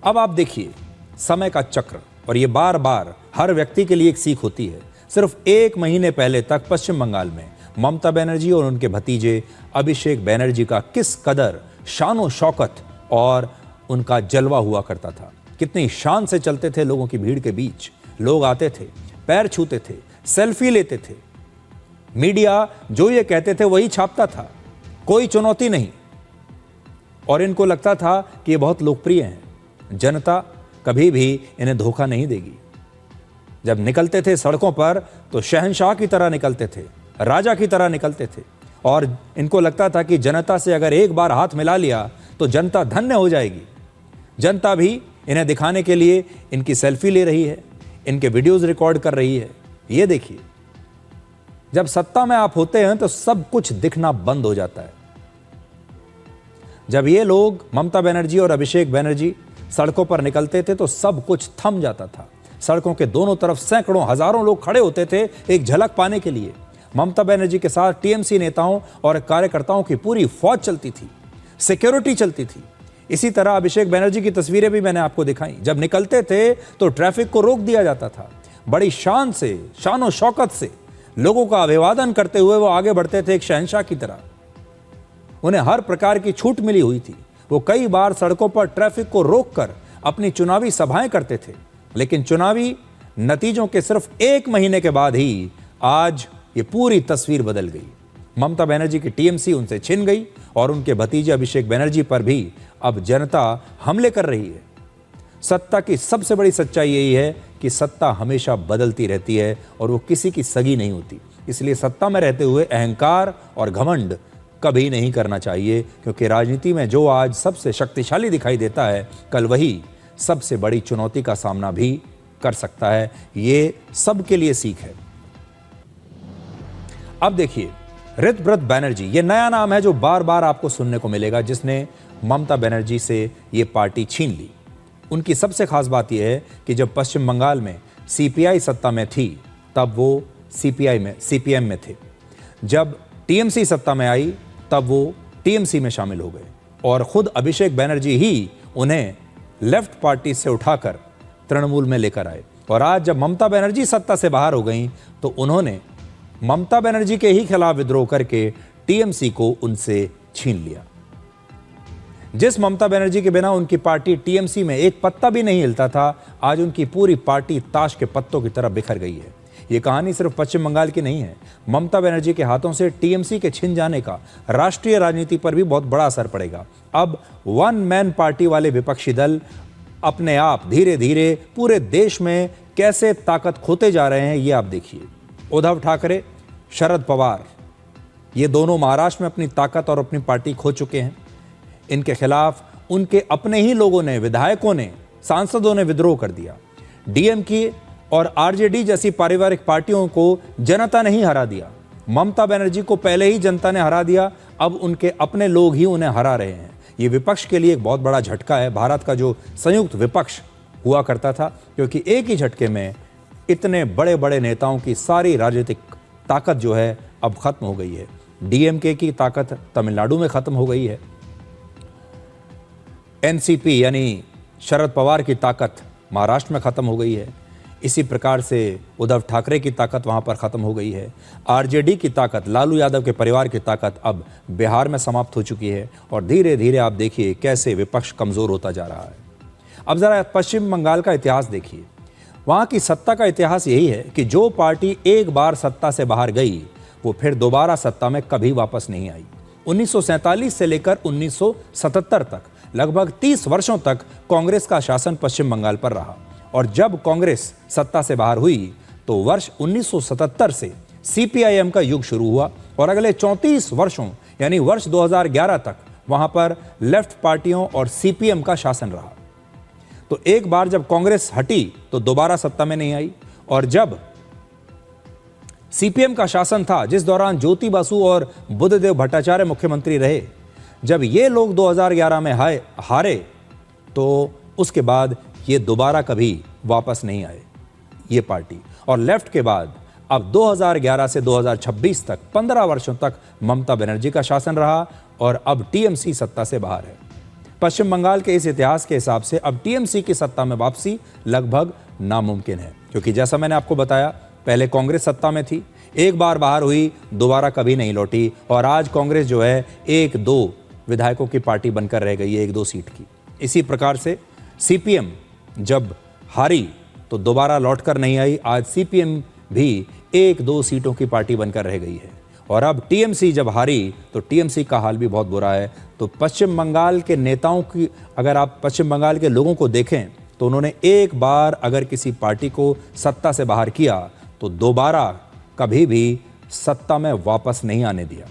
अब आप देखिए समय का चक्र, और ये बार बार हर व्यक्ति के लिए एक सीख होती है। सिर्फ 1 महीने पहले तक पश्चिम बंगाल में ममता बनर्जी और उनके भतीजे अभिषेक बनर्जी का किस कदर शान और शौकत और उनका जलवा हुआ करता था। कितनी शान से चलते थे लोगों की भीड़ के बीच। लोग आते थे, पैर छूते थे, सेल्फी लेते थे। मीडिया जो ये कहते थे वही छापता था, कोई चुनौती नहीं। और इनको लगता था कि ये बहुत लोकप्रिय हैं, जनता कभी भी इन्हें धोखा नहीं देगी। जब निकलते थे सड़कों पर तो शहंशाह की तरह निकलते थे, राजा की तरह निकलते थे। और इनको लगता था कि जनता से अगर एक बार हाथ मिला लिया तो जनता धन्य हो जाएगी। जनता भी इन्हें दिखाने के लिए इनकी सेल्फी ले रही है, इनके वीडियोस रिकॉर्ड कर रही है। ये देखिए, जब सत्ता में आप होते हैं तो सब कुछ दिखना बंद हो जाता है। जब ये लोग ममता बनर्जी और अभिषेक बनर्जी सड़कों पर निकलते थे तो सब कुछ थम जाता था। सड़कों के दोनों तरफ सैकड़ों हजारों लोग खड़े होते थे एक झलक पाने के लिए। ममता बनर्जी के साथ टीएमसी नेताओं और कार्यकर्ताओं की पूरी फौज चलती थी, सिक्योरिटी चलती थी। इसी तरह अभिषेक बनर्जी की तस्वीरें भी मैंने आपको दिखाई। जब निकलते थे तो ट्रैफिक को रोक दिया जाता था। बड़ी शान से, शान और शौकत से लोगों का अभिवादन करते हुए वो आगे बढ़ते थे एक शहंशाह की तरह। उन्हें हर प्रकार की छूट मिली हुई थी। वो कई बार सड़कों पर ट्रैफिक को रोककर अपनी चुनावी सभाएं करते थे। लेकिन चुनावी नतीजों के सिर्फ 1 महीने के बाद ही आज ये पूरी तस्वीर बदल गई। ममता बनर्जी की टीएमसी उनसे छिन गई और उनके भतीजे अभिषेक बनर्जी पर भी अब जनता हमले कर रही है। सत्ता की सबसे बड़ी सच्चाई यही है कि सत्ता हमेशा बदलती रहती है और वो किसी की सगी नहीं होती। इसलिए सत्ता में रहते हुए अहंकार और घमंड कभी नहीं करना चाहिए, क्योंकि राजनीति में जो आज सबसे शक्तिशाली दिखाई देता है कल वही सबसे बड़ी चुनौती का सामना भी कर सकता है। ये सबके लिए सीख है। अब देखिए, ऋतव्रत बनर्जी, ये नया नाम है जो बार बार आपको सुनने को मिलेगा, जिसने ममता बनर्जी से ये पार्टी छीन ली। उनकी सबसे खास बात यह है कि जब पश्चिम बंगाल में सीपीआई सत्ता में थी तब वो सीपीएम में थे। जब टीएमसी सत्ता में आई तब वो टीएमसी में शामिल हो गए और खुद अभिषेक बनर्जी ही उन्हें लेफ्ट पार्टी से उठाकर तृणमूल में लेकर आए। और आज जब ममता बनर्जी सत्ता से बाहर हो गई तो उन्होंने ममता बनर्जी के ही खिलाफ विद्रोह करके टीएमसी को उनसे छीन लिया। जिस ममता बनर्जी के बिना उनकी पार्टी टीएमसी में एक पत्ता भी नहीं हिलता था, आज उनकी पूरी पार्टी ताश के पत्तों की तरह बिखर गई है। ये कहानी सिर्फ पश्चिम बंगाल की नहीं है। ममता बनर्जी के हाथों से टीएमसी के छिन जाने का राष्ट्रीय राजनीति पर भी बहुत बड़ा असर पड़ेगा। अब वन मैन पार्टी वाले विपक्षी दल अपने आप धीरे धीरे पूरे देश में कैसे ताकत खोते जा रहे हैं, ये आप देखिए। उद्धव ठाकरे, शरद पवार, ये दोनों महाराष्ट्र में अपनी ताकत और अपनी पार्टी खो चुके हैं। इनके खिलाफ उनके अपने ही लोगों ने, विधायकों ने, सांसदों ने विद्रोह कर दिया। डीएमके और आरजेडी जैसी पारिवारिक पार्टियों को जनता ने ही हरा दिया। ममता बनर्जी को पहले ही जनता ने हरा दिया, अब उनके अपने लोग ही उन्हें हरा रहे हैं। ये विपक्ष के लिए एक बहुत बड़ा झटका है। भारत का जो संयुक्त विपक्ष हुआ करता था, क्योंकि एक ही झटके में इतने बड़े बड़े नेताओं की सारी राजनीतिक ताकत जो है अब खत्म हो गई है। डीएमके की ताकत तमिलनाडु में खत्म हो गई है। एनसीपी यानी शरद पवार की ताकत महाराष्ट्र में खत्म हो गई है। इसी प्रकार से उद्धव ठाकरे की ताकत वहां पर खत्म हो गई है। आरजेडी की ताकत, लालू यादव के परिवार की ताकत अब बिहार में समाप्त हो चुकी है। और धीरे धीरे आप देखिए कैसे विपक्ष कमजोर होता जा रहा है। अब जरा पश्चिम बंगाल का इतिहास देखिए। वहां की सत्ता का इतिहास यही है कि जो पार्टी एक बार सत्ता से बाहर गई वो फिर दोबारा सत्ता में कभी वापस नहीं आई। 1947 से लेकर 1977 तक लगभग 30 वर्षों तक कांग्रेस का शासन पश्चिम बंगाल पर रहा। और जब कांग्रेस सत्ता से बाहर हुई तो वर्ष 1977 से सीपीआईएम का युग शुरू हुआ और अगले 34 वर्षों यानी वर्ष 2011 तक वहां पर लेफ्ट पार्टियों और सीपीएम का शासन रहा। तो एक बार जब कांग्रेस हटी तो दोबारा सत्ता में नहीं आई। और जब सीपीएम का शासन था, जिस दौरान ज्योति बासु और बुद्धदेव भट्टाचार्य मुख्यमंत्री रहे, जब ये लोग 2011 में हारे तो उसके बाद ये दोबारा कभी वापस नहीं आए ये पार्टी। और लेफ्ट के बाद अब 2011 से 2026 तक 15 वर्षों तक ममता बनर्जी का शासन रहा और अब टीएमसी सत्ता से बाहर है। पश्चिम बंगाल के इस इतिहास के हिसाब से अब टीएमसी की सत्ता में वापसी लगभग नामुमकिन है, क्योंकि जैसा मैंने आपको बताया, पहले कांग्रेस सत्ता में थी, एक बार बाहर हुई, दोबारा कभी नहीं लौटी, और आज कांग्रेस जो है 1-2 विधायकों की पार्टी बनकर रह गई है, 1-2 सीट की। इसी प्रकार से सीपीएम जब हारी तो दोबारा लौटकर नहीं आई, आज सीपीएम भी 1-2 सीटों की पार्टी बनकर रह गई है। और अब टीएमसी जब हारी तो टीएमसी का हाल भी बहुत बुरा है। तो पश्चिम बंगाल के नेताओं की, अगर आप पश्चिम बंगाल के लोगों को देखें तो उन्होंने एक बार अगर किसी पार्टी को सत्ता से बाहर किया तो दोबारा कभी भी सत्ता में वापस नहीं आने दिया।